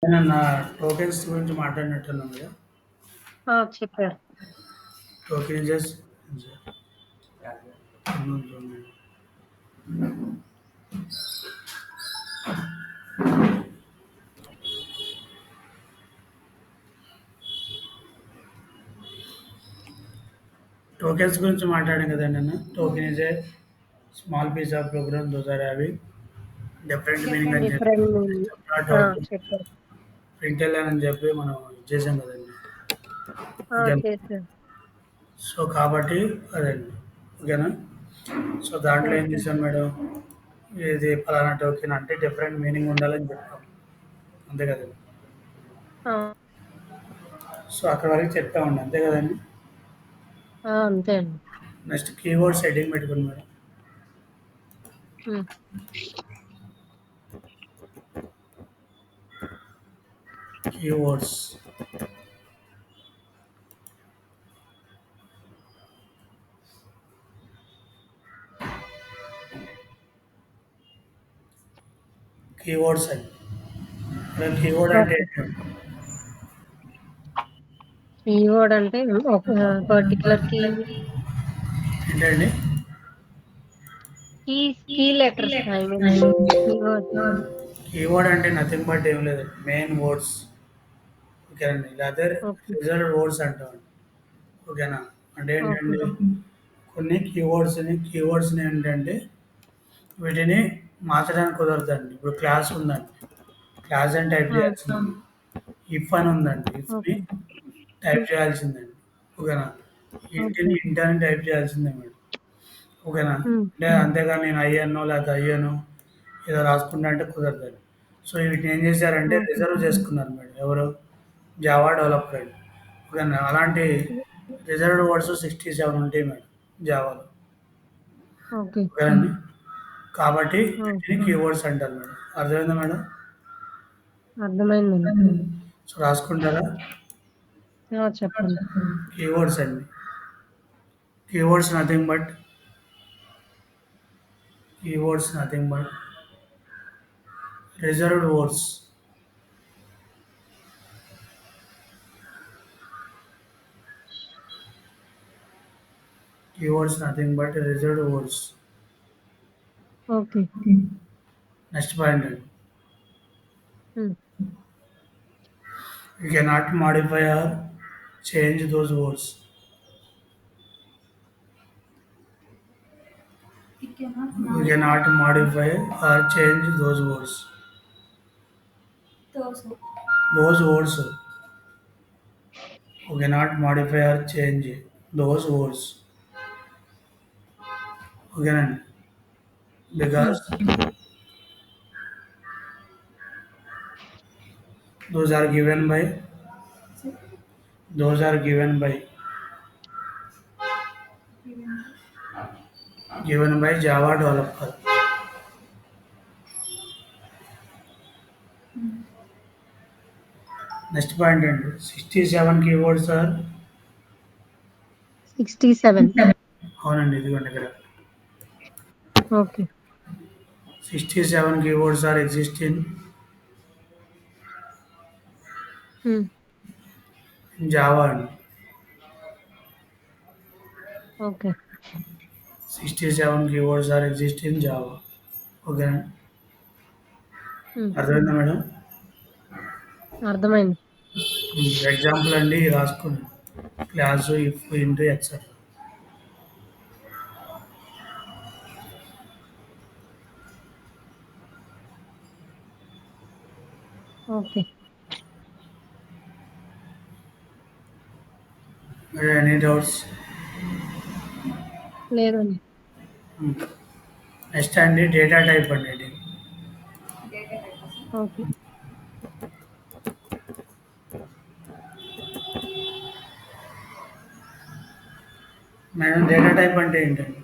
ఏనన్నా tokens గురించి మాట్లాడినట్టున్నాం కదా! చెప్పారు. టోకెనైజేస్ టోకెన్స్ గురించి మాట్లాడాం కదండి అన్న. Token is a small piece of program those are having different meaning అని చెప్పి డిఫరెంట్ మీనింగ్. సెపరేట్ అవుట్ చెప్పారు. ప్రింట్ అని చెప్పి మనం చేసాం కదండి. ఓకేనా? చేశారు. సో కాబట్టి అదండి. ఓకేనా? సో దాంట్లో ఏం ఓకే. చేసాం మేడం, ఇది ఫలానా టోకెన్ అంటే డిఫరెంట్ మీనింగ్ ఉండాలని చెప్పాం. అంతే కదండి. ఆ! సో అక్కడ వరకు చెప్పామండి. అంతే కదండి. అంతే అండి. నెక్స్ట్ కీవర్డ్స్ హెడ్డింగ్ పెట్టుకుని మేడం. హ్మ్. కీవర్డ్స్ కీవర్డ్స్ అండి. ఇక్కడ కీవర్డ్ అంటే ఓకే. ఏంటండి? కీవర్డ్ అంటే ఒక పర్టిక్యులర్ ఏంటండి? Key letters I mean keyword. Keyword అంటే నథింగ్ బట్ ఏం లేదు, మెయిన్ వర్డ్స్. ఓకేనండి. లేదా ఓకే. రిజర్వ్డ్ వర్డ్స్ అంటామండి. ఓకేనా? అంటే ఓకే. ఏంటంటే కొన్ని కీవర్డ్స్ని ఏంటంటే వీటిని మార్చడానికి కుదరదండి. ఇప్పుడు క్లాస్ ఉందండి. క్లాస్ అని టైప్ హ్మ్. చేయాల్సింది. ఇఫ్ అని ఉందండి. ఇఫ్‌ని ఓకే. టైప్ చేయాల్సిందండి. ఓకేనా? ఓకే. ఇంట్ అని టైప్ చేయాల్సిందే మేడం. ఓకేనా? హ్మ్. అంటే అంతేగాని నేను అయ్యానో లేకపోతే అయ్యానో ఏదో రాసుకుంటా అంటే కుదరదండి. సో వీటిని ఏం చేశారంటే ఓకే. రిజర్వ్ చేసుకున్నారు మేడం. ఎవరు? జావా డెవలపర్ అండి. ఓకేనా? అలాంటి రిజర్వ్డ్ వర్డ్స్ 67 ఉంటాయి మేడం జావాలో. ఓకే. ఓకేనండి. కాబట్టి హ్మ్. వీటిని కీవర్డ్స్ అంటారు మేడం. అర్థమైందా మేడం? అర్థమైందండి. సో రాసుకుంటారా? చెప్పండి. కీవర్డ్స్ అండి. Keywords nothing but reserved words. Keywords nothing but reserved words. Okay. Next point. హ్మ్. You cannot modify or change those words. You cannot modify or change those words. Those words. You cannot modify or change those words. Okay, హ్మ్. because those are given by those are given by Java developer. Next point and 67 keywords are 67. అవునండి ఇదిగోండి ఇక్కడ okay. 67 keywords are existing హ్మ్. in Java అండి. Okay. 67 keywords are exist in Java. Okay. హ్మ్. అర్థమైందా madam? అర్థమైంది. Example అండి రాసుకోండి. Class if into etcetera. Okay. Any doubts? లేదండి. నెక్స్ట్ అండి డేటా టైప్ అండి ఇది. ఓకే. మేడం డేటా టైప్ అంటే ఏంటండి?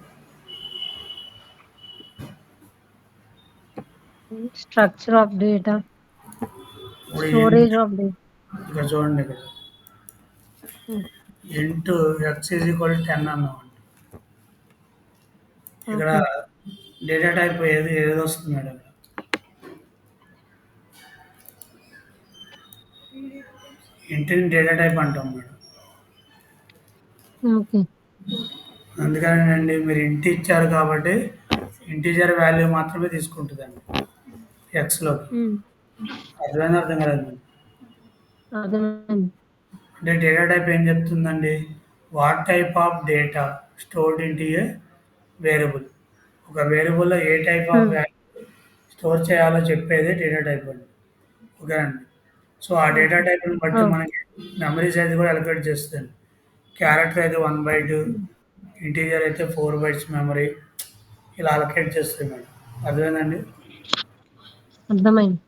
స్ట్రక్చర్ ఆఫ్ డేటా, ఇప్పుడు స్టోరేజ్ ఆఫ్ డేటా. ఇక్కడ చూడండి ఇక్కడ హ్మ్. Into X is equal 10 అన్నామండి. ఇక్కడ ఓకే. డేటా టైప్ ఏది వస్తుంది మేడం? ఇంటిని డేటా టైప్ అంటాం మేడం. ఓకే. అందుకనేనండి మీరు ఇంటి ఇచ్చారు కాబట్టి ఇంటీజర్ వాల్యూ మాత్రమే తీసుకుంటుందండి ఎక్స్‌లోకి. హ్మ్. అర్థమైందా? అర్థం కాలేదా? అర్థమైంది. అంటే డేటా టైప్ ఏం చెప్తుందండి? What type of data stored into a variable. ఒక వేరియబుల్‌లో ఏ టైప్ ఆఫ్ హ్మ్. వాల్యూ స్టోర్ చేయాలో చెప్పేదే డేటా టైప్ అండి. ఓకేనండి. సో, ఆ డేటా ఓకే. టైప్‌ని ఆ! బట్టి మనకి మెమరీ సైజ్ కూడా అలొకేట్ చేస్తదండి. క్యారెక్టర్ అయితే 1 బైట్, హ్మ్. ఇంటీజర్ అయితే 4 బైట్స్ మెమరీ ఇలా అలొకేట్ చేస్తది మేడం. అర్థమైందండి? అర్థమైంది.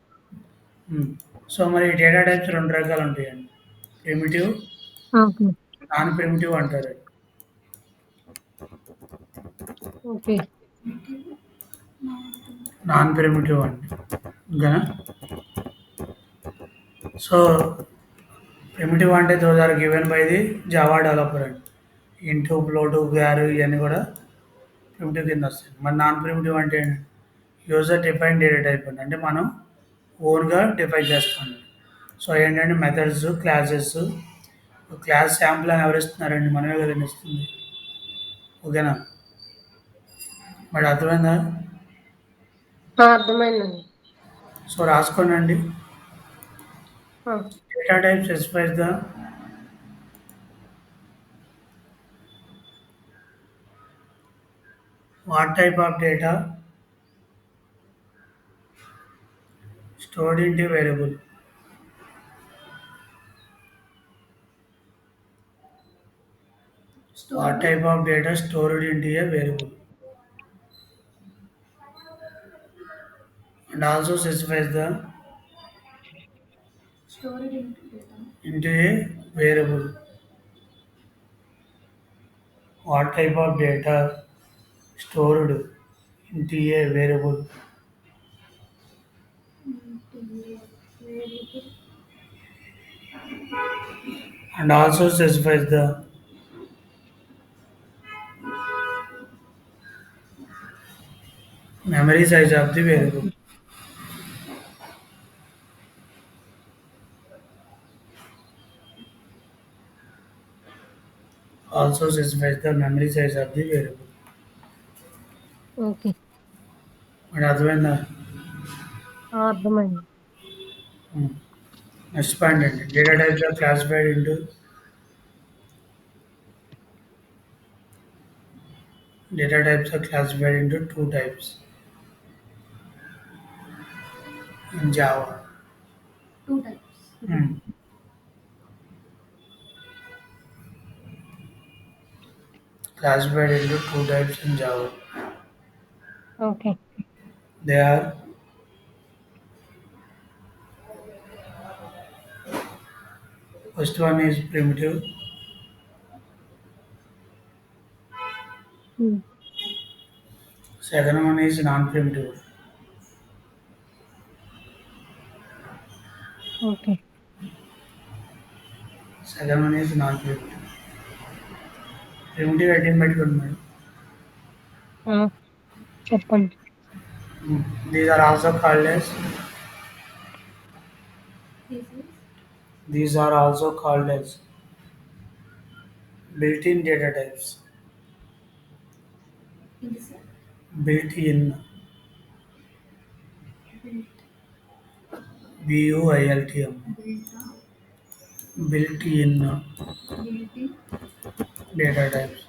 హ్మ్. సో, మరి ఈ డేటా టైప్స్ 2 రకాలుంటాయండి. Primitive, okay. నాన్ ప్రిమిటివ్ అంటారండి. ఓకే. నాన్ ప్రిమిటివ్ అండి. ఓకేనా? సో, ప్రిమిటివ్ అంటే those are given by the Java developer అండి. ఇంటు, ఫ్లోటు, గ్యార్ ఇయన్నీ కూడా ప్రిమిటివ్ కింద వస్తాయి. మరి నాన్ ప్రిమిటివ్ అంటే ఏంటి? యూజర్ డిఫైన్డ్ డేటా టైప్ అండి. అంటే మనం ఓన్‌గా డిఫైన్ చేస్తాం. సో, ఏంటంటే మెథడ్స్, క్లాసెస్ క్లాస్ శాంపుల్ అని ఎవరిస్తున్నారండి? మనమే కదండీ ఇస్తుంది. ఓకేనా? మరి అర్థమైందా? ఆ! అర్థమైందండి. సో, రాసుకోండండి. ఆ! Data type specifies the what type of data stored into a variable. What type of data stored into a variable and also specifies the into a variable. What type of data stored into a variable and also specifies the memory size of the variable. Okay. Also specifies the memory size of the variable. Okay. మరి అర్థమైందా? ఆ! అర్థమైంది. Next point అండి. Data types are classified into data types are classified into two types in Java. Hmm. Classified into two types in Java. Okay. They are first one is primitive, హ్మ్. second one is non-primitive. Okay. Second one is non-primitive. Primitive 18 పెట్టుకోండి madam. ఆ! చెప్పండి. These are also called as these are also called as built-in data types. Built-in BUILTM built-in data types.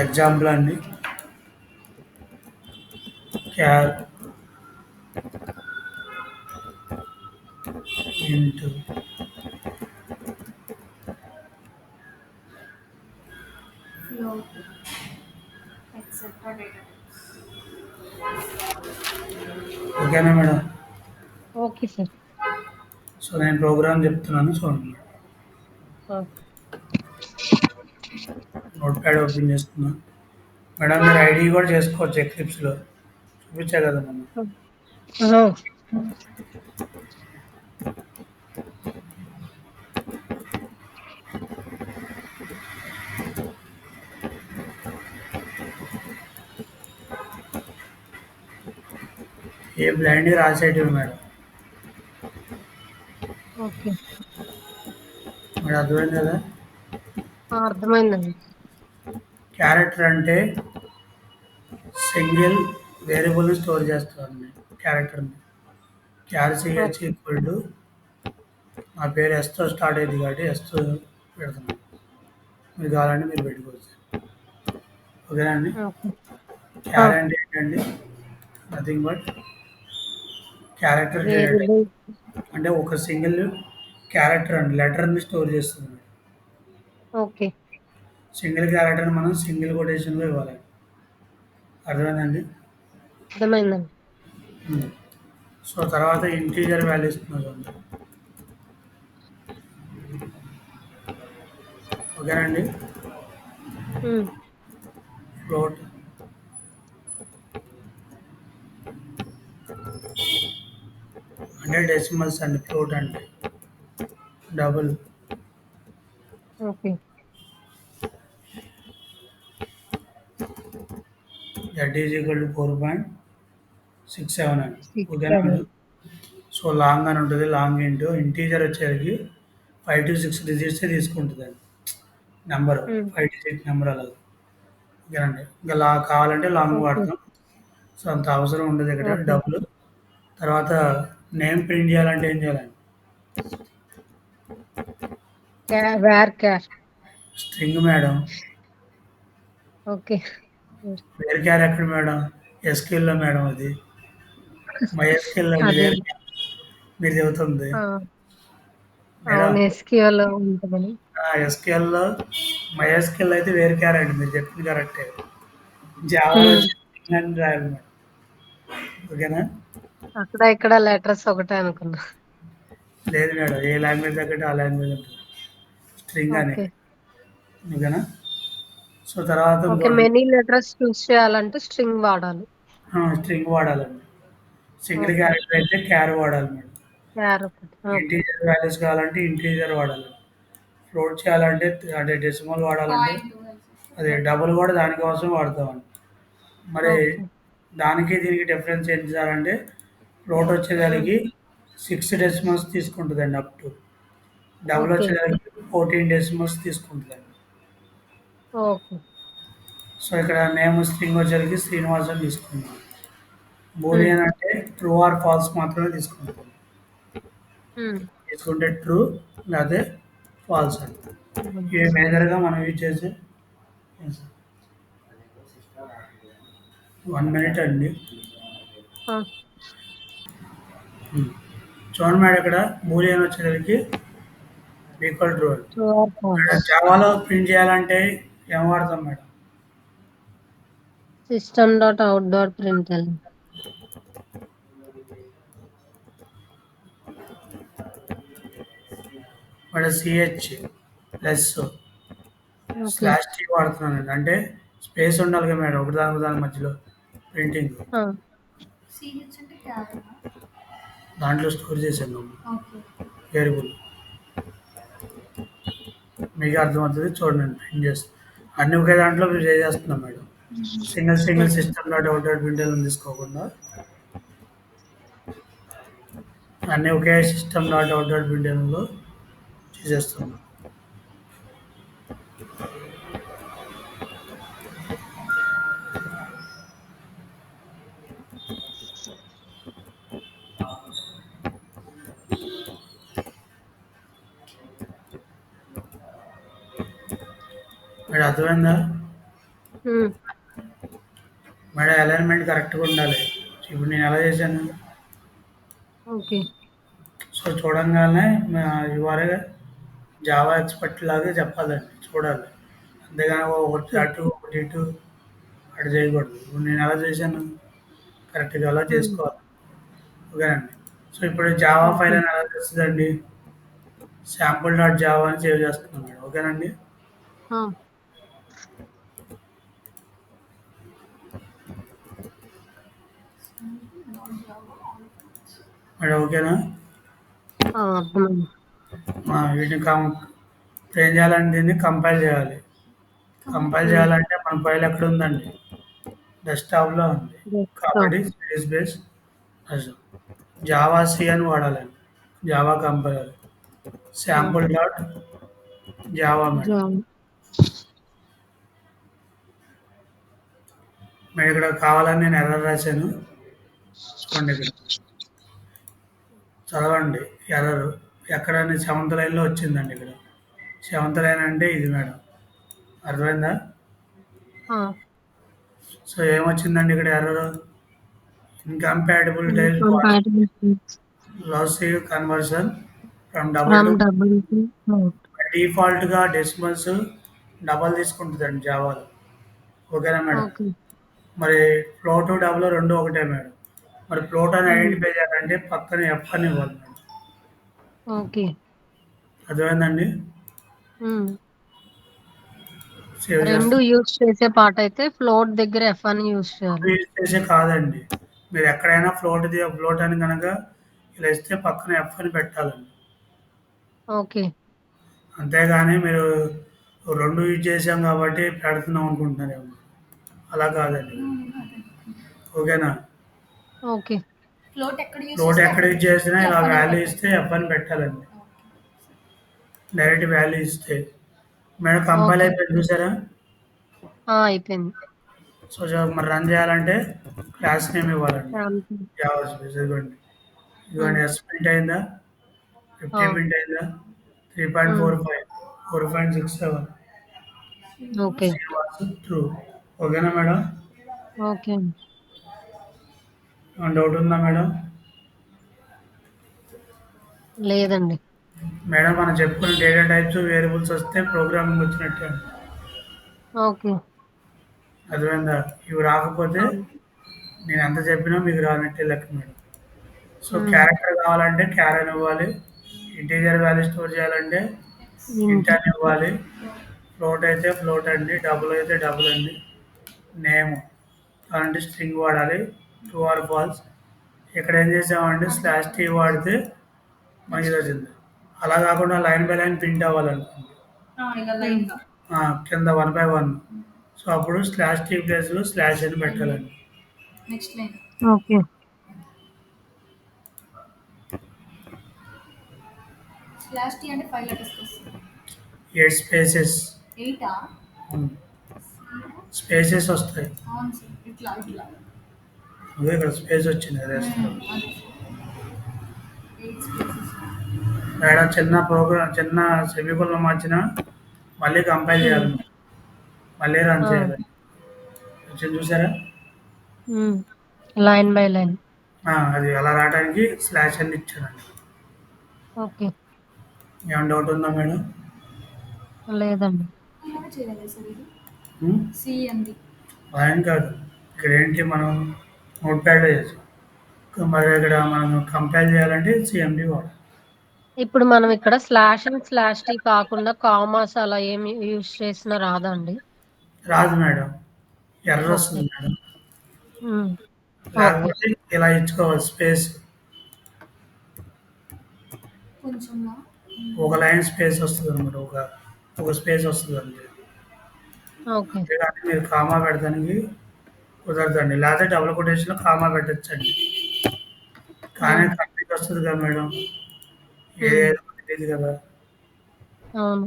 Example అండి char int ఓకేనా madam? Okay sir. So నేను program చెప్తున్నాను చూడండి. ఆ! Notepad open చేస్తున్నాను. మేడం మీరు ఐడి కూడా చేసుకోవచ్చు ఎక్లిప్స్లో చూపించా కదా మనం. ఆ! ఏ బ్లైండ్ రాసేటివి మేడం. ఓకే. మరి అర్థమైంది కదా. అర్థమైందండి. క్యారెక్టర్ అంటే సింగిల్ వేరియబుల్ని స్టోర్ చేస్తామండి క్యారెక్టర్ని. క్యార్ సిహెచ్ ఓకే. ఈక్వల్ టు నా పేరు ఎస్తో స్టార్ట్ అయింది కాబట్టి ఎస్తో పెడుతున్నాను. మీరు కావాలంటే మీరు పెట్టుకోవచ్చు. ఓకేనా అండి. ఓకే. క్యార్ అంటే ఏంటండి, నథింగ్ బట్ క్యారెక్టర్ వేరియబుల్. అంటే ఒక సింగిల్ క్యారెక్టర్ అండి, లెటర్ని స్టోర్ చేస్తుంది. ఓకే. సింగిల్ క్యారెక్టర్ని మనం సింగిల్ కొటేషన్లో ఇవ్వాలి. అర్థమైందండి. అర్థమైందండి. ఉమ్. సో తర్వాత ఇంటీజర్ వాల్యూస్ చూడండి. ఓకేనండి. హ్మ్. ఫ్లోట్ అంటే డెసిమల్స్ అండి. ఫ్లోట్ అంటే double okay. Z is equal to 4.67 అండి. 6, ఓకేనా 7. అండి. సో లాంగ్ అని ఉంటుంది. లాంగ్ ఇంటూ ఇంటీజర్ వచ్చేసరికి 5 to 6 డిజిట్స్ తీసుకుంటుందండి నెంబర్. హ్మ్. 5 digit నెంబర్ అలా. ఓకేనండి. ఇంకా కావాలంటే లాంగ్ ఓకే. వాడతాం. సో అంత అవసరం ఉండదు ఇక్కడ. ఓకే. డబ్బులు తర్వాత నేమ్ ప్రింట్ చేయాలంటే ఏం చేయాలండి. Varchar. String madam. Okay. Varchar ఎక్కడ మేడం, ఎస్క్యూఎల్లో మేడం అది. మైఎస్క్యూఎల్ అండి అదే. వేర్ క్యార్ మీరు చెబుతుంది ఆ! మేడం. అవును. ఎస్‌క్యూఎల్‌లో ఉంటదని. ఎస్క్యూఎల్లో మైఎస్క్యూఎల్ అయితే వేర్ క్యార్ అండి, మీరు చెప్పింది కరెక్టే. జావాలో హ్మ్. వచ్చి స్ట్రింగ్ అని రాయాలి మేడం. ఓకేనా. అక్కడ ఇక్కడ లెటర్స్ ఒకటే అనుకున్నా. లేదు మేడం, ఏ లాంగ్వేజ్ తగ్గట్టు ఆ లాంగ్వేజ్ ఉంటుంది స్ట్రింగ్ అని. ఓకే. ఓకేనా. సో తర్వాత ఓకే. ఇంకోటి మెనీ లెటర్స్ చూస్ చేయాలంటే స్ట్రింగ్ వాడాలి. స్ట్రింగ్ వాడాలండి. Single okay. క్యారెక్టర్ అయితే క్యార్ వాడాలి మేడం. క్యార్ ఒకటి. ఓకే. ఇంటీజర్ వాల్యూస్ కావాలంటే ఇంటీజర్ వాడాలి. ఫ్లోట్ చేయాలంటే అంటే డెసిమల్ వాడాలంటే అదే డబుల్ కూడా దానికోసం వాడతామండి. మరి ఓకే. దానికి దీనికి డిఫరెన్స్ ఏంటి సార్ అంటే, ఫ్లోట్ హ్మ్. వచ్చేదానికి 6 డెసిమల్స్ తీసుకుంటుందండి అప్ టు. Double okay. వచ్చేదానికి 14 డెసిమల్స్ తీసుకుంటుందండి. ఓకే. సో ఇక్కడ నేమ్ స్ట్రింగ్ వచ్చేసరికి శ్రీనివాస్ అని తీసుకుంటాం. హ్మ్. బూలియన్ అంటే ట్రూ ఆర్ ఫాల్స్ మాత్రమే తీసుకుంటాం. హ్మ్. తీసుకుంటే ట్రూ లేకపోతే ఫాల్స్ అండి. హ్మ్. ఇవి మేజర్గా మనం యూజ్ చేసే 1 minute అండి. ఆ! ఉమ్. చూడండి మేడం, ఇక్కడ బూలియన్ వచ్చేసరికి ఈక్వల్ ట్రూ అండి. True or false. మేడం జావాలో ప్రింట్ చేయాలంటే ఏం వాడతాం madam. System dot out dot println. Madam CH plus okay. Slash T వాడుతున్నానండి. అంటే స్పేస్ ఉండాలి కదా మేడం, ఒకటి దాని మధ్యలో ప్రింటింగ్. ఆ! దాంట్లో స్టోర్ చేశాను వేరియబుల్. మీకు అర్థమవుతుంది చూడండి, ప్రింట్ చేస్తాను. అన్ని ఒకే దాంట్లో మీరు చేసేస్తున్నాం madam. Single single okay. System dot out dot println తీసుకోకుండా అన్నీ ఒకే సిస్టమ్ డాట్ అవుట్ డాట్ ప్రింట్ఎల్ఎన్లో చేసేస్తున్నాం. మేడం అర్థమైందా. హ్మ్. మేడం అలైన్మెంట్ కరెక్ట్గా ఉండాలి. ఇప్పుడు నేను ఎలా చేశాను. ఓకే. సో చూడంగానే ఇవాళ జావా ఎక్స్పర్ట్ లాగా చెప్పాలండి, చూడాలి. అంతేగాని ఒకటి హ్మ్. అటు ఒకటి ఇటు అటు చేయకూడదు. ఇప్పుడు నేను ఎలా చేశాను కరెక్ట్గా అలా హ్మ్. చేసుకోవాలి. ఓకేనండి. సో ఇప్పుడు జావా ఓకే. ఫైల్ అని ఎలా తెస్తుందండి, శాంపుల్ డాట్ జావా అని సేవ్ చేస్తున్నాం మేడం. ఓకేనండి. ఆ! మేడం ఓకేనా. ఆ! అర్థమైంది. వీటిని ఇప్పుడు ఏం చేయాలంటే దీన్ని కంపైల్ చేయాలి. కంపైల్ హ్మ్. చేయాలంటే మన ఫైల్ ఎక్కడ ఉందండి, డెస్క్టాప్లో ఉంది. కాబట్టి డెస్క్‌టాప్. సిరీస్ బేస్ అసలు జావా సి అని వాడాలండి. Java compiler. Sample okay. Dot Java madam. Java. Madam ఇక్కడ కావాలని నేను ఎర్రర్ రాశాను. చూడండి ఇక్కడ. చదవండి ఎర్రర్. ఎక్కడని సెవెంత్ లైన్‌లో వచ్చిందండి ఇక్కడ. సెవెంత్ లైన్ అంటే ఇది మేడం. అర్థమైందా? ఆ! సో ఏమొచ్చిందండి ఇక్కడ error? Incompatible types fault. Incompatibilities lossy conversion from double from to double to float. డిఫాల్ట్‌గా డెసిమల్స్ డబల్ తీసుకుంటదండి జావాలో. ఓకేనా మేడం? ఓకే. మరి ఫ్లోట్, డబుల్ 2 ఒకటే మేడం. మరి ఫ్లోట్ అని హ్మ్. ఐడెంటిఫై చేయాలంటే పక్కన ఎఫ్ అని ఇవ్వాలి మేడం. ఓకే. అర్థమైందండి? హ్మ్. సేవ్ 2 చేస్తాను. యూజ్ చేసే పార్టయితే ఫ్లోట్ దగ్గర ఎఫ్ అని యూజ్ చేయాలి. యూజ్ చేసే కాదండి. మీరు ఎక్కడైనా ఫ్లోట్ అని గనక ఇలా ఇస్తే పక్కన ఎఫ్ అని పెట్టాలండి. ఓకే. అంతేగాని మీరు 2 యూజ్ చేసాం కాబట్టి పెడుతున్నాం అనుకుంటున్నారేమో. అలా కాదండి. ఓకేనా? ఓకే. ఫ్లోట్ ఎక్కడ యూజ్ చేసినా ఇలా వాల్యూ ఇస్తే ఎఫ్ అని పెట్టాలండి. డైరెక్ట్ వాల్యూ ఇస్తే. Madam compile okay. అయిపోయింది చూసారా? ఆ! అయిపోయింది. సో, మరి రన్ చేయాలంటే క్లాస్ నేమ్ ఇవ్వాలండి. శాంపుల్. జావా స్పేస్ ఇదిగోండి. హ్మ్. ఇదిగోండి ఎస్ ప్రింట్ అయిందా? ఆ! 50 ప్రింట్ అయిందా? హ్మ్. 3.45 4.67 ఓకే. C was true. ఓకేనా మేడం? ఓకే అండి. ఏమైనా డౌట్ ఉందా మేడం? లేదండి. మేడం మనం చెప్పుకున్న డేటా టైప్స్, వేరియబుల్స్ వస్తే ప్రోగ్రామింగ్ వచ్చినట్టే అండి. ఓకే. అర్థమైందా? ఇవి రాకపోతే అవును. నేను ఎంత చెప్పినా మీకు రానట్టే లెక్క మేడం. సో, హ్మ్. క్యారెక్టర్ కావాలంటే క్యార్ అని ఇవ్వాలి. ఇంటీజర్ వాల్యూ స్టోర్ చేయాలంటే ఇంట్ ఇంట్. అని ఇవ్వాలి. ఫ్లోట్ అయితే ఫ్లోట్ అండి. డబుల్ అయితే డబుల్ అండి. నేమ్ అలాంటి స్ట్రింగ్ వాడాలి. True or false. ఇక్కడ ఏం చేసామంటే స్లాష్ టీ వాడితే మనకి ఇది వచ్చింది. అలా కాకుండా లైన్ బై లైన్ ప్రింట్ అవ్వాలనుకోండి. హ్మ్. కింద 1/1. సో అప్పుడు స్లాష్ టీ ప్లేస్లో స్లాష్ అని పెట్టాలండి. ఓకే. 8 స్పేసెస్. స్పేసెస్ వస్తాయి. అదే ఇక్కడ స్పేస్ వచ్చింది కదా వేస్తున్నాం. మేడం చిన్న ప్రోగ్రామ్ చిన్న సెమికోలన్ మార్చిన మళ్ళీ కంపైల్ హ్మ్. చేయాలి మేడం. మళ్ళీ రన్ ఆ! చేయాలి. వచ్చింది చూసారా? హ్మ్. Line by line. అది అలా రావడానికి స్లాష్ అని ఇచ్చానండి. ఓకే. ఏమైనా డౌట్ ఉందా మేడం? లేదండి. ఉమ్, భయం కాదు. ఇక్కడ ఏంటి మనం నోట్ ప్యాడ్లో చేసాం. మరి ఇక్కడ మనం కంపైల్ చేయాలంటే సిఎండి వాడాలి. ఇప్పుడు మనం ఇక్కడ స్లాష్ అండ్ స్లాష్ టీ కాకుండా కామాస్ అలా ఏమి యూజ్ చేసినా రాదా అండి? రాదు మేడం. Error okay. వస్తుంది మేడం. హ్మ్. ఓకే. లేకపోతే ఇలా ఇచ్చుకోవాలి స్పేస్. ఒక లైన్ స్పేస్ వస్తుంది అనమాట. ఒక స్పేస్ వస్తుంది అండి. ఓకే. అంతేగాని మీరు కామా పెడతానికి కుదరదండి. లేకపోతే డబుల్ కొటేషన్‌లో కామా పెట్టొచ్చండి. కానీ హ్మ్. కన్‌ఫ్యూజ్ వస్తది కదా మేడం. హ్మ్. ఏదో తెలీదు కదా! అవును.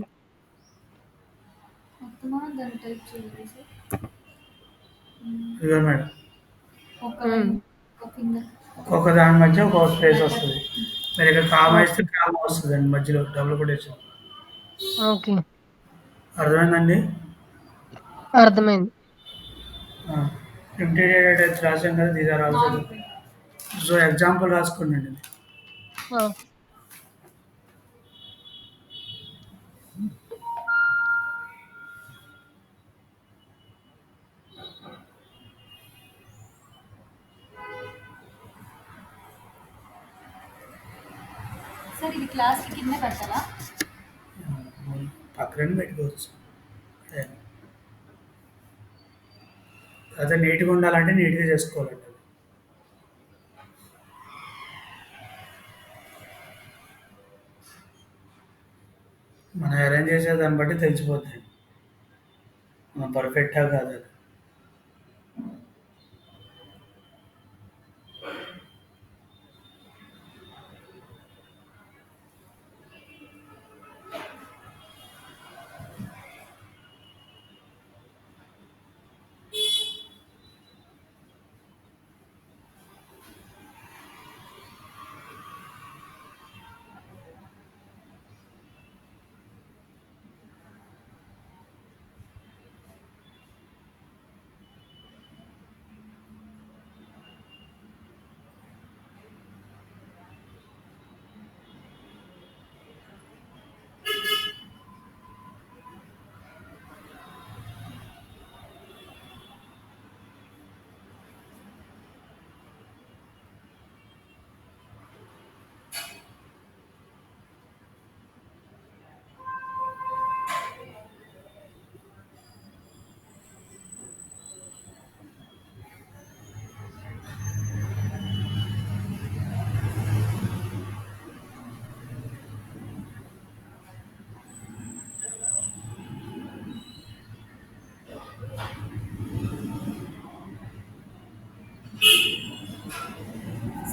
ఇదిగో మేడం. హ్మ్. ఒక్కొక్క దాని మధ్య ఒక్కొక్క స్పేస్ వస్తది. మీరు ఇక్కడ కామా ఓకే. ఇస్తే కామా వస్తదండి మధ్యలో డబుల్ కొటేషన్. ఓకే. అర్థమైందండి? అర్థమైంది. ఆ! 50 డేటా టైప్స్ రాసాం కదా! These are also so, example రాసుకోండండి. ఆ! పక్కన పెట్టుకోవచ్చు. అదే. అదే నీట్‌గా ఉండాలంటే నీట్‌గా చేసుకోవాలండి. మనం అరేంజ్ చేసే దాన్ని బట్టి తెలిసిపోద్ది. మనం పర్ఫెక్టా కాదా?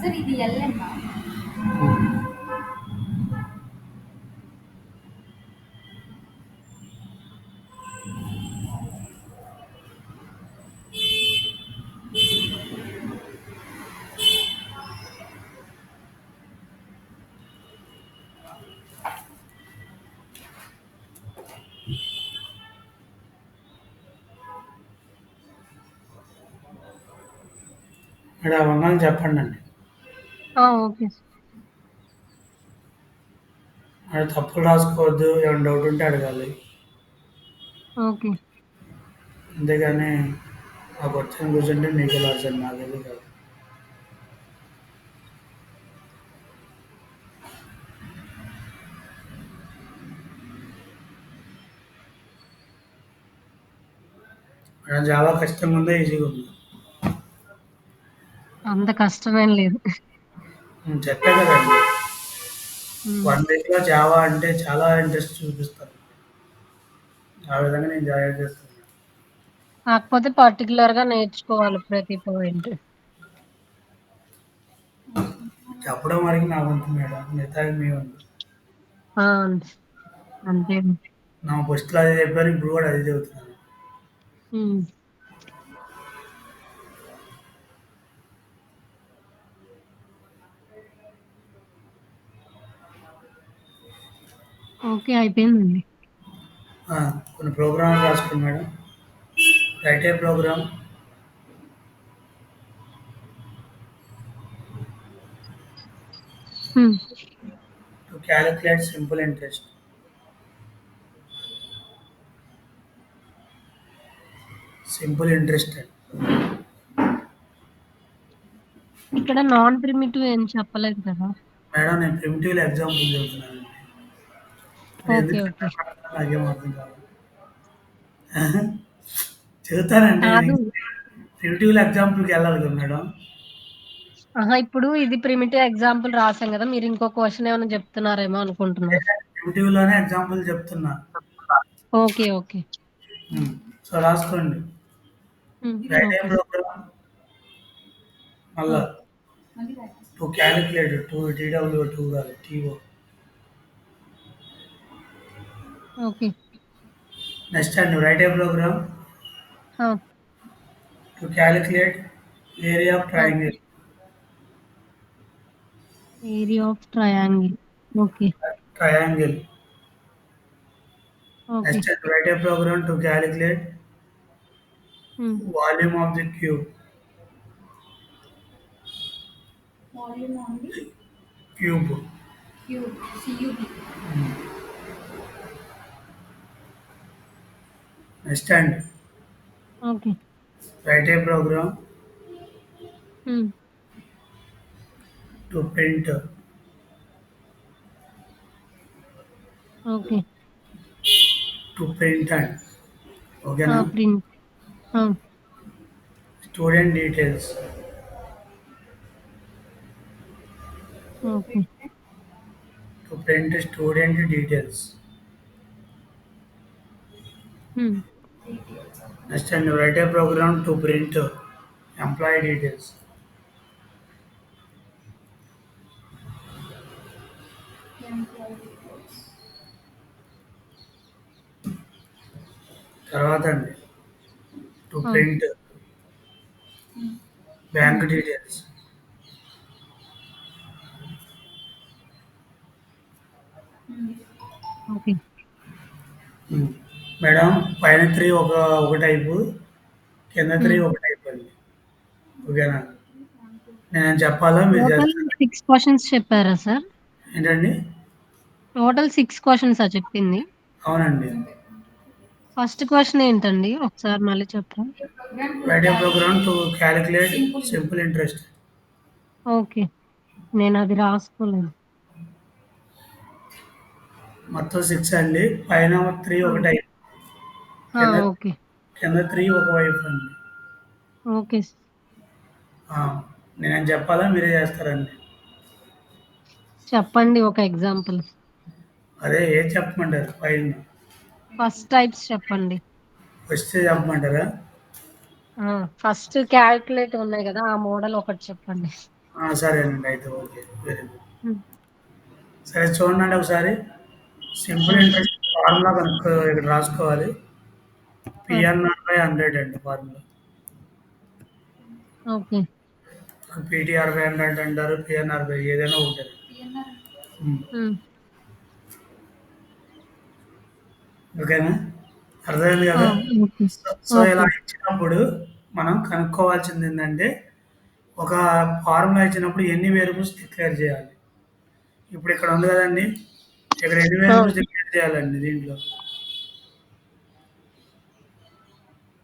సార్ ఇది ఎల్ఎన్ మేడం అవన్నీ చెప్పండి అండి. Okay sir. మేడం తప్పులు రాసుకోవద్దు, ఏమైనా డౌట్ ఉంటే అడగాలి. ఓకే. అంతేగాని నాకు వచ్చిన కూర్చుంటే నీకు రాశాను, నాకేది కాదు. మేడం జావా కష్టంగా ఉందా, ఈజీగా ఉందా? అంత కష్టమేం లేదు. నేను చెప్పే కదండి, హ్మ్. 1 వీక్‌లో జావా అంటే చాలా ఇంట్రెస్ట్ చూపిస్తారు. ఆ విధంగా నేను జాయిన్ చేస్తాను. కాకపోతే పర్టిక్యులర్‌గా నేర్చుకోవాలి ప్రతి పాయింట్. చెప్పడం వరకు నా వంతు మేడం, మిగతాది మీ వంతు. ఆ! అంతే. నా ఫస్ట్‌లో అదే చెప్పారు, ఇప్పుడు కూడా అదే చెబుతున్నాను. హ్మ్. ఓకే. అయిపోయిందండి. కొన్ని ప్రోగ్రామ్స్ రాసుకోండి madam. Right a program hmm. To calculate simple interest. Simple interest. ఇక్కడ నాన్ ప్రిమిటివ్ ఏం చెప్పలేదు కదా! మేడం నేను ప్రిమిటివ్‌లో ఎగ్జాంపుల్ చెబుతున్నానండి. మీరు ఓకే. ఎందుకు ఓకే. నాకేం అర్థం కాదు. చెబుతానండి. కాదు. ప్రిమిటివ్‌లో ఎగ్జాంపుల్‌కి వెళ్ళాలి కదా మేడం. ఇప్పుడు ఇది ప్రిమిటివ్ ఎగ్జాంపుల్ రాసాం గదా! మీరు ఇంకో క్వెషన్ ఏమైనా చెప్తున్నారేమో అనుకుంటున్నా. ప్రిమిటివ్‌లోనే ఎగ్జాంపుల్ చెప్తున్నా. ఓకే. ఓకే. హ్మ్. సో, రాసుకోండి. Write a okay. ప్రోగ్రామ్ ఆ! మళ్ళా టు క్యాలిక్యులేట్ టీడబ్ల్యూ కాదు టీఓ. ఓకే. నెక్స్ట్ అండి write a program ah! To calculate area of ah! Triangle. Area of triangle. Okay. Triangle. Okay. Next అండి write a program to calculate hmm. Volume of the cube. Volume on the cube. Cube CUB. Next అండి okay. Write a program hmm. To print okay. అండి. ఓకేనా? Print. ఆ! Student details. Okay. To print student details. హ్మ్. Next అండి write a program to print employee details. తర్వాత అండి to ఆ! Print bank details. Okay. Madam పైన 3 ఒక టైపు, కింద 3 హ్మ్. ఒక టైప్ అండి. ఓకేనా? నేను చెప్పాలా, మీరు టోటల్ చేస్తారా? 6 క్వెషన్స్ చెప్పారా సార్? ఏంటండి? టోటల్ 6 క్వెషన్సా చెప్పింది? అవునండి. ఫస్ట్ క్వెషన్ ఏంటండి? ఒకసారి మళ్ళీ చెప్పరా? Write a program to calculate simple interest. Okay. నేనది రాసుకోలేదు. మొత్తం 6 అండి. పైన 3 ఆ! ఒక టైప్, కింద ఓకే. కింద 3 ఒక వైపు అండి. ఓకే. ఆ! నేనేం చెప్పాలా, మీరే చేస్తారండి? చెప్పండి ఒక ఎగ్జాంపుల్. అదే ఏది చెప్పమంటారు పైన? ఫస్ట్ టైప్స్ చెప్పండి. ఫస్ట్ చెప్పమంటారా? ఫస్ట్ క్యాలిక్యులేట్ ఉన్నాయి గదా! ఆ మోడల్ ఒకటి చెప్పండి. సరేనండి అయితే ఓకే వెరీ గుడ్. హ్మ్. సరే చూడండి ఒకసారి సింపుల్ హ్మ్. ఇంట్రెస్ట్ ఫార్ములా కనుక్కో ఇక్కడ రాసుకోవాలి. హ్మ్. పిఎన్ఆర్ బై 100 అండి ఫార్ములా. ఓకే. పీటీఆర్ బై 100 అంటారు, పిఎన్ఆర్ బై ఏదైనా ఉంటుంది. పిఎన్ఆర్ హ్మ్. ఓకేనా? అర్థమైంది ఆ! కదా? ఓకే. సో ఇలా ఓకే. ఇచ్చినప్పుడు మనం కనుక్కోవాల్సింది ఏంటంటే ఒక ఫార్ములా ఇచ్చినప్పుడు ఎన్ని వేరియబుల్స్ డిక్లేర్ చేయాలి. ఇప్పుడు ఇక్కడ ఉంది కదండి, ఇక్కడ ఎన్ని ఆ! వేరియబుల్స్ డిక్లేర్ చేయాలండి దీంట్లో.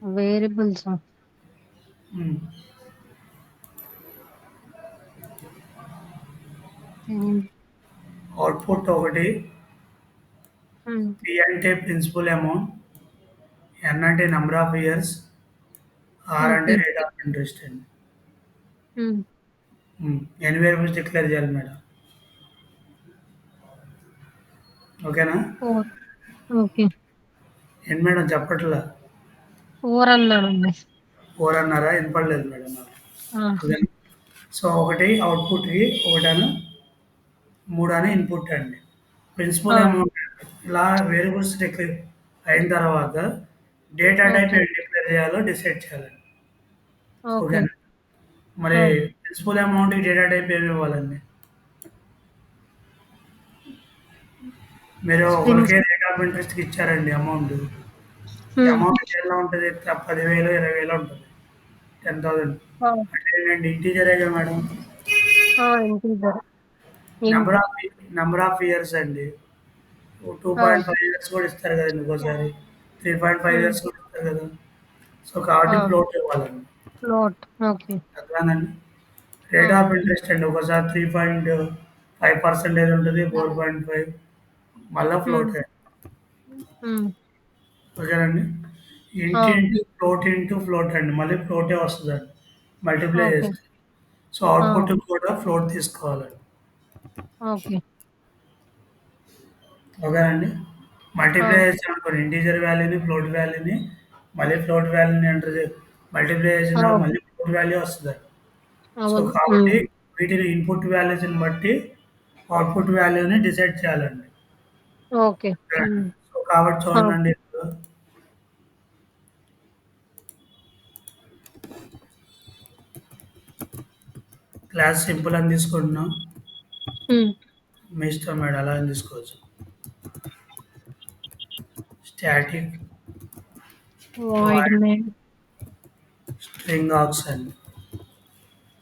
వేరియబుల్సా? ఉమ్. తెలీదు. అవుట్పుట్ ఒకటి, హ్మ్. పి అంటే ప్రిన్సిపల్ అమౌంట్, ఎన్ అంటే నెంబర్ ఆఫ్ ఇయర్స్, ఆర్ అంటే ఓకే. రేట్ ఆఫ్ ఇంట్రెస్ట్ అండి. హ్మ్. ఎన్ని వేరియబుల్స్ డిక్లేర్ చేయాలి మేడం. ఓకేనా? 4. ఓకే. ఏంటి మేడం చెప్పట్లా? 4 అన్నానండి. 4 అన్నారా? వినపడలేదు మేడం నాకు. ఆ! ఓకేనా? సో ఒకటి అవుట్పుట్కి, ఒకటను 3 అని ఇన్పుట్ అండి. ఆ! ప్రిన్సిపల్ అమౌంట్ ఇలా వేరియబుల్స్ డిక్లేర్ అయిన తర్వాత డేటా టైప్ ఓకే. ఏం డిక్లేర్ చేయాలో డిసైడ్ చేయాలండి. ఓకే. ఓకేనా? మరి ఆ! ప్రిన్సిపల్ అమౌంట్‌కి డేటా టైప్ ఏమి ఇవ్వాలండి? మీరు స్పిన్స్. ఒకరికే రేట్ ఆఫ్ ఇంట్రెస్ట్‌కి ఇచ్చారండి అమౌంట్. ఈ హ్మ్. అమౌంట్ ఎలా ఉంటది? 10,000, 20,000 ఉంటది. 10,000 ఆ! అంటే ఏంటండి ఇంటిజరేగా మేడం. ఆ! ఇంటీజర్. ఇంట్. Number of number of years అండి. ఆ! 2.5 ఇయర్స్ కూడా ఇస్తారు కదండీ ఒక్కోసారి. 3.5 హ్మ్. ఇయర్స్ కూడా ఇస్తారు కదా! సో, కాబట్టి ఆ! ఫ్లోట్ ఇవ్వాలండి. ఫ్లోట్. ఓకే. అర్థమైందండి? ఆ! రేట్ ఆఫ్ ఇంట్రెస్ట్ అండి. ఒకసారి 3.5% ఉంటది. 4.5 మళ్ళా హ్మ్. ఫ్లోటే. హ్మ్. ఓకేనండి? ఆ! ఇంటూ ఫ్లోట్ అండి. మళ్ళీ ఫ్లోటే వస్తదండి. Multiply okay. చేస్తే. సో, ఆ! అవుట్‌పుట్ కూడా ఫ్లోట్ తీసుకోవాలండి. ఓకే. ఓకేనండి? ఆ! మల్టిప్లై చేసామనుకోండి ఇంటిజర్ వాల్యూని, ఫ్లోట్ వాల్యూని మళ్ళీ ఫ్లోట్ వాల్యూని ఎంటర్ మల్టిప్లై చేసిన ఆ! తర్వాత మళ్ళీ ఫ్లోట్ వాల్యూ వస్తదండి. సో, అవును. కాబట్టి హ్మ్. వీటిని ఇన్‌పుట్ వాల్యూస్‌ని బట్టి అవుట్‌పుట్ వాల్యూని డిసైడ్ చేయాలండి. ఓకే. హ్మ్. సో, కాబట్టి ఆ! చూడండి ఇప్పుడు క్లాస్ సింపుల్ అని తీసుకుంటున్నాం. హ్మ్. మీ ఇష్టం మేడం అలా అని తీసుకోవచ్చు. Static void void main. String args అండి.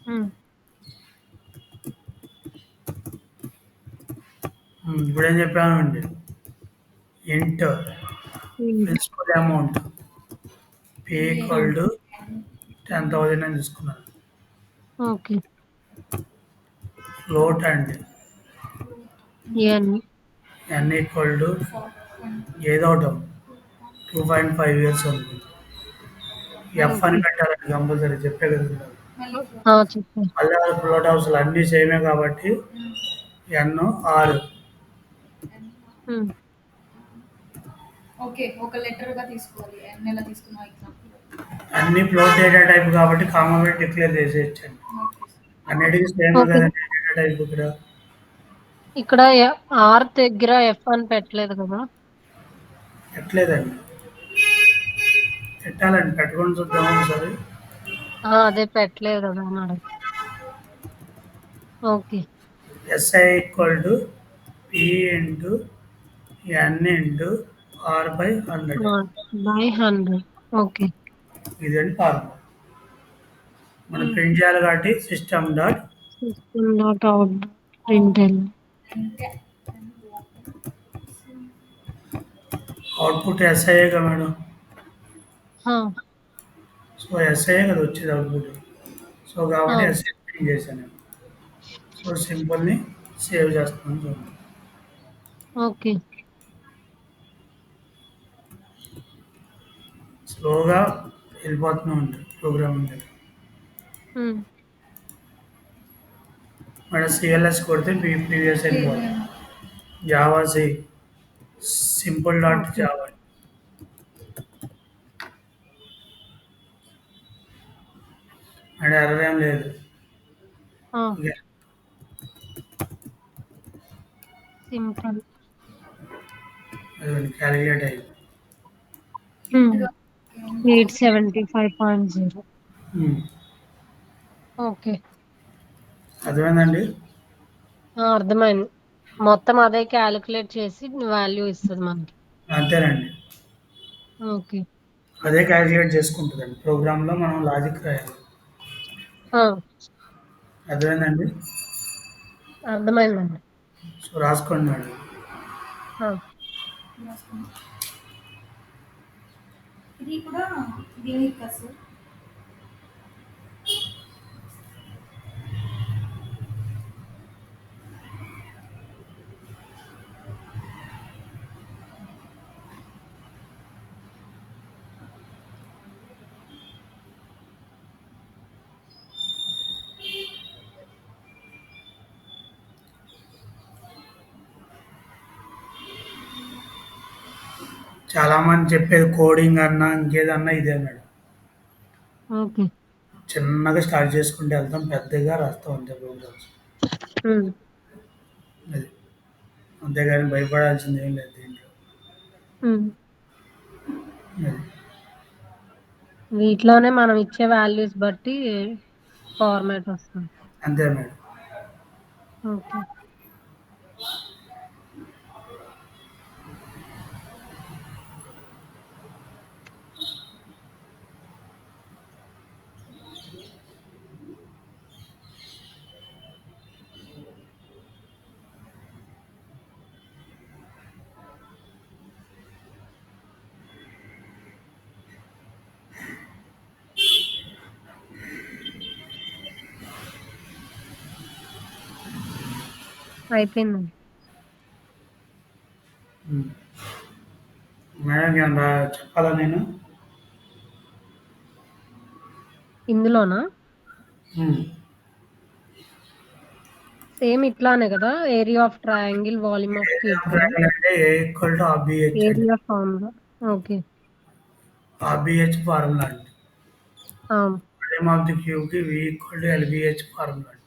హ్మ్. ఇప్పుడేం చెప్పామండి? ఇంట్ ఇంట్. ప్రిన్సిపల్ అమౌంట్ పి ఈక్వల్ హ్మ్. టు 10,000 అని తీసుకున్నాను. ఓకే. ఫ్లోట్ అండి ఎన్. ఎన్ ఈక్వల్ టు ఏదో ఒకటి 2.5 ఇయర్స్ అనుకుంది. ఎఫ్ అని ఓకే. పెట్టాలండి కంపల్సరీ చెప్పే కదా. ఆ! చెప్పండి. మళ్ళీ ఫ్లోట్ హౌస్లు అన్నీ సేమే కాబట్టి ఎన్ ఆర్ హ్మ్. ఓకే ఒక లెటర్గా తీసుకోవాలి ఎన్ని ఎలా తీసుకున్నా ఎగ్జాంపుల్. అన్ని ఫ్లోట్ డేటా టైప్ కాబట్టి కామా పెట్టి డిక్లేర్ చేసేయచ్చండి. ఓకే అన్నిటికీ సేమ్ ఓకే. కదండి డేటా టైప్ ఇక్కడ. ఇక్కడ ఆర్ దగ్గర ఎఫ్ అని పెట్టలేదు కదా! ఎట్లేదండి పెట్టాలండి పెట్టుకొని చూద్దాం ఒకసారి. ఆ! అదే పెట్టలేదు కదా అని okay. SI equal to P into N into R by 100 ఆ! బై 100. ఓకే. ఇదండి ఫార్ములా. మనం హ్మ్. ప్రింట్ చేయాలి కాబట్టి system dot system dot out println. అంటే అవుట్పుట్ ఎస్ఐఏగా మేడం. ఆ! సో ఎస్ఐఏ కదా వచ్చేది అవుట్పుట్. సో ఆ! కాబట్టి ఎస్ఐ ప్రింట్ చేశాను నేను. సో సింపుల్ని సేవ్ చేస్తున్నాను చూడండి. ఓకే. స్లోగా వెళ్ళిపోతూనే ఉంటుంది ప్రోగ్రామింగ్ దగ్గర. హ్మ్. మేడం సిఎల్ఎస్ కొడితే ప్రీవియస్ వెళ్ళిపోతుంది. Java C simple dot okay. Java అంటే ఎర్రర్ ఏం లేదు. ఆ! ఓకే. సింపుల్. అదిగోండి క్యాలిక్యులేట్ అయింది. హ్మ్. ఇంట్‌గా 875.0. హ్మ్. ఓకే. అర్థమైందండి? ఆ! అర్థమైంది. మొత్తం అదే కాలిక్యులేట్ చేసి వాల్యూ ఇస్తది మనకి. అంతేనండి. ఓకే. అదే క్యాలిక్యులేట్ చేసుకుంటదండి. ప్రోగ్రామ్‌లో మనం లాజిక్ రాయాలి. ఆ! అర్థమైందండి? అర్థమైందండి. సో, రాసుకోండి మేడం. ఆ! రాసుకున్నా. ఇది కూడా దీనికి కదా సార్? చాలామంది చెప్పేది కోడింగ్ అన్నా, ఇంకేదన్నా ఇదే మేడం. ఓకే. చిన్నగా స్టార్ట్ చేసుకుంటూ వెళ్తాం. పెద్దగా రాస్తాం అంతే ప్రోగ్రామ్స్. హ్మ్. అది. అంతేగాని భయపడాల్సింది ఏం లేదు దీంట్లో. హ్మ్. అది. వీటిలోనే మనం ఇచ్చే వాల్యూస్ బట్టి ఫార్మాట్ వస్తది. అంతే మేడం. ఓకే. అయిపోయిందండి. హ్మ్. మేడం ఏమన్నా చెప్పాలా నేను? ఇందులోనా? హ్మ్. సేమ్ ఇట్లానే కదా! Area of triangle, volume of cube కదా! ట్రయాంగిల్ అంటే ఏ ఈక్వల్ టు ఆర్బీహెచ్ అండి. Area formula. Okay. RBH formula అండి. ఆ! వాల్యూమ్ ఆఫ్ ది క్యూబ్‌కి V equal to LBH formula అండి.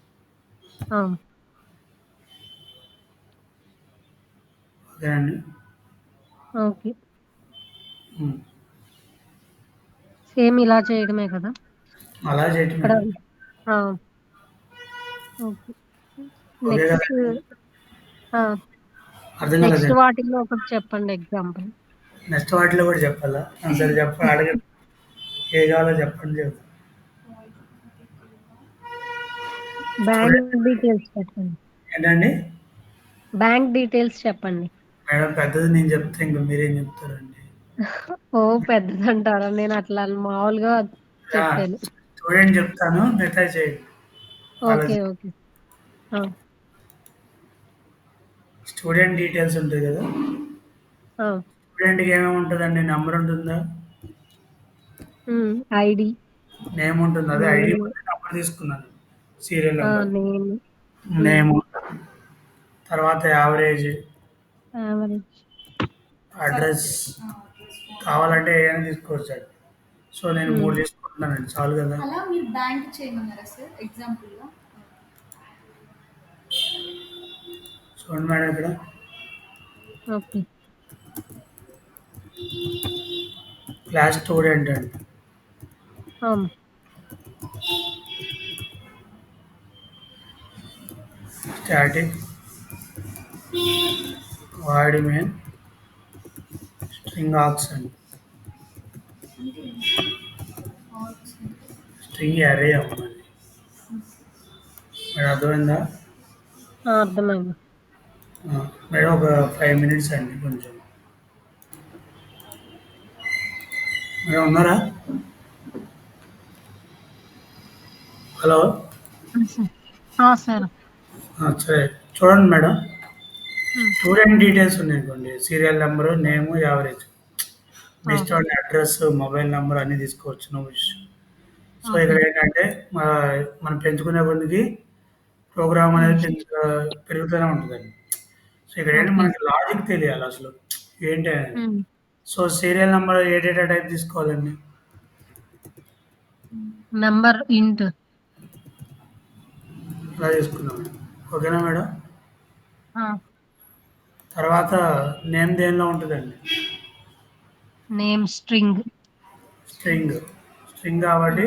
ఆ! ఓకేనండి. ఓకే. హ్మ్. సేమ్ ఇలా చేయడమే కదా! అలా చేయటమే. ఇక్కడ ఆ! ఓకే. ఓకే నెక్స్ట్ కదండీ! ఆ! అర్థం నెక్స్ట్ కాలేదండి. వాటిల్లో ఒకటి చెప్పండి ఎగ్జాంపుల్. నెక్స్ట్ వాటిలో కూడా చెప్పాలా? ఆ! సరే అడగండి. ఏది కావాలో చెప్పండి చెప్తా. బ్యాంక్ చూడండి. డీటెయిల్స్ చెప్పండి. ఏంటండి? బ్యాంక్ డీటెయిల్స్ చెప్పండి. మేడం పెద్దది నేను చెప్తే ఇంక మీరేం చెప్తారండి? ఓహ్! పెద్దదంటారా? నేను అట్లా మామూలుగా ఆ! చెప్పాను. స్టూడెంట్ చెప్తాను. మిగతావి చేయండి. ఓకే. ఆలోచించి. ఓకే. ఆ! స్టూడెంట్ డీటెయిల్స్ ఉంటాయి కదా! ఆ! స్టూడెంట్‌కి ఏమేమి ఉంటదండి? నంబర్ ఉంటుందా? హ్మ్. ఐడీ, నేమ్ ఉంటుంది. అదే ఐడీ నేమ్, బదులు నంబర్ తీసుకున్నాను. సీరియల్ ఆ! నంబర్. నేమ్, హ్మ్. నేము, తర్వాత average, average. Address address phone number. కావాలంటే ఏమైనా తీసుకోవచ్చండి. సో, నేను హ్మ్. 3 తీసుకుంటున్నానండి. చాలు కదా! అలా మీరు బ్యాంక్ చేయమన్నారా సార్ ఎగ్జాంపుల్‌గా? చూడండి మేడం ఇక్కడ. ఓకే. క్లాస్ స్టూడెంట్ అండి. అవును. Static void main string aux అండి. అంటే ఏంటి? ఆల్స్ అంటే స్ట్రింగ్ అర్రే అవ్వాలి. మేడం అర్థమైందా? ఆ! అర్థమైంది. మేడం ఒక 5 మినిట్స్ అండి కొంచెం. మేడం ఉన్నారా? హలో! ఆ! సార్. ఆ! సార్. సరే. చూడండి మేడం. హ్మ్. స్టూడెంట్ డీటెయిల్స్ ఉన్నాయనుకోండి. Serial number, name, average. ఆ! Based on address, mobile number అన్నీ తీసుకోవచ్చు. No issue. So, okay. ఇక్కడ ఏంటంటే మనం పెంచుకునే కొద్దికి ప్రోగ్రామ్ అనేది హ్మ్. పెరుగుతూనే ఉంటదండి. సో, ఇక్కడ ఏంటి ఓకే. మనకి లాజిక్ తెలియాలి అసలు. ఏంటి అనేది. హ్మ్. సో, సీరియల్ నంబర్ ఏ డేటా టైప్ తీసుకోవాలండి? నంబర్ ఇంట్. ఇలా తీసుకున్నాం. ఓకేనా మేడం? ఆ! తర్వాత నేమ్ దేనిలో ఉంటుందండి? Name string. స్ట్రింగ్. స్ట్రింగ్ కాబట్టి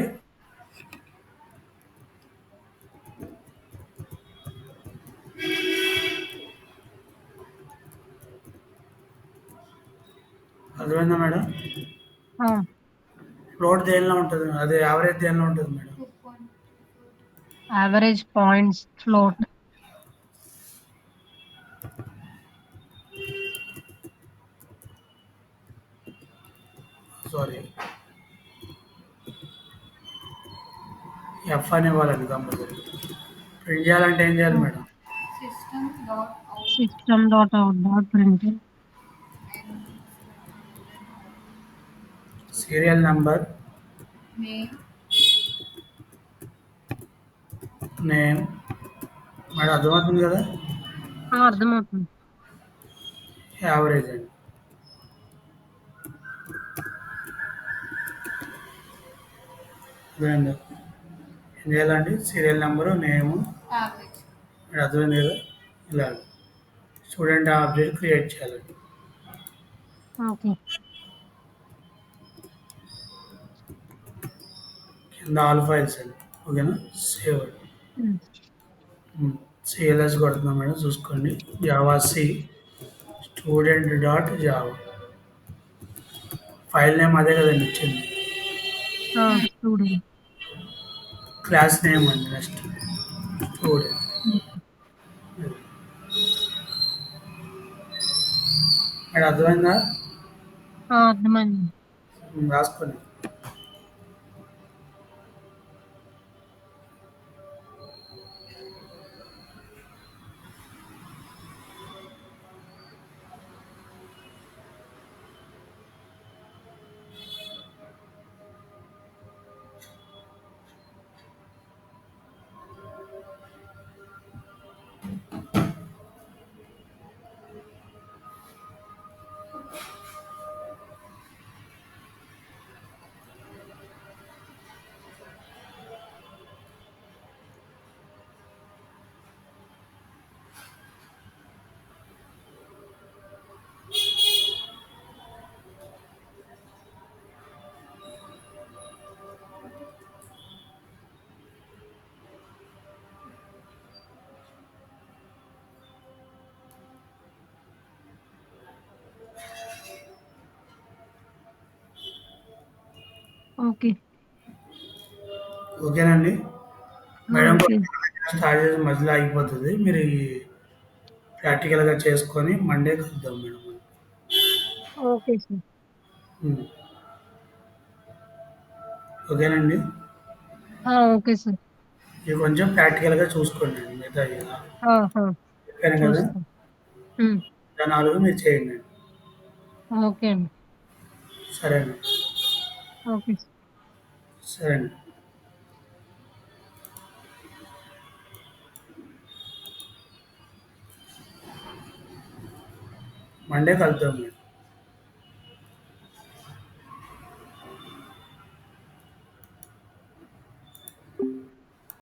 అర్థమైందా మేడం? ఆ! ఫ్లోట్ దేనిలో ఉంటుంది? అదే యావరేజ్ దేనిలో ఉంటుంది madam? 2 average points float. Sorry, F అని ఇవ్వాలండి కంపల్సరీ. ప్రింట్ చేయాలంటే ఏం చేయాలి madam? System dot out system dot out dot print. And serial number, name name. Madam అర్థమవుతుంది కదా? అర్థమవుతుంది. యావరేజ్ అండి. అర్థమైందా? ఏం చేయాలండి? Serial number, name. Average. Madam అర్థమైంది కదా? ఇలా స్టూడెంట్ ఆబ్జెక్ట్ క్రియేట్ చేయాలండి. ఓకే. కింద ఆల్ ఫైల్స్ అండి. ఓకేనా? సేవ్ అండి. హ్మ్. సిఎల్ఎస్ కొడుతున్నాం మేడం, చూసుకోండి. Java C student dot Java. File name అదే కదండి ఇచ్చింది. స్టూడెంట్. క్లాస్ నేమ్ అండి నెక్స్ట్ స్టూడెంట్. మేడం అర్థమైందా? అర్థమైంది. రాసుకోండి. ఓకే. ఓకేనండి మేడం. ఓకే. స్టార్ట్ చేసి మధ్యలో ఆగిపోతుంది. మీరు ఈ ప్రాక్టికల్గా చేసుకొని మండే కలుద్దాం మేడం. Okay sir. ఉమ్. ఓకేనండి. Okay sir. ఇవి కొంచెం ప్రాక్టికల్గా చూసుకోండి అండి. మిగతా చెప్పాను కదా, చూస్తాం. హ్మ్. ఇంకా 4 మీరు చేయండి. ఓకే అండి. సరే అండి. ఓకే. సరే అండి. మండే కలుద్దాం మేడం.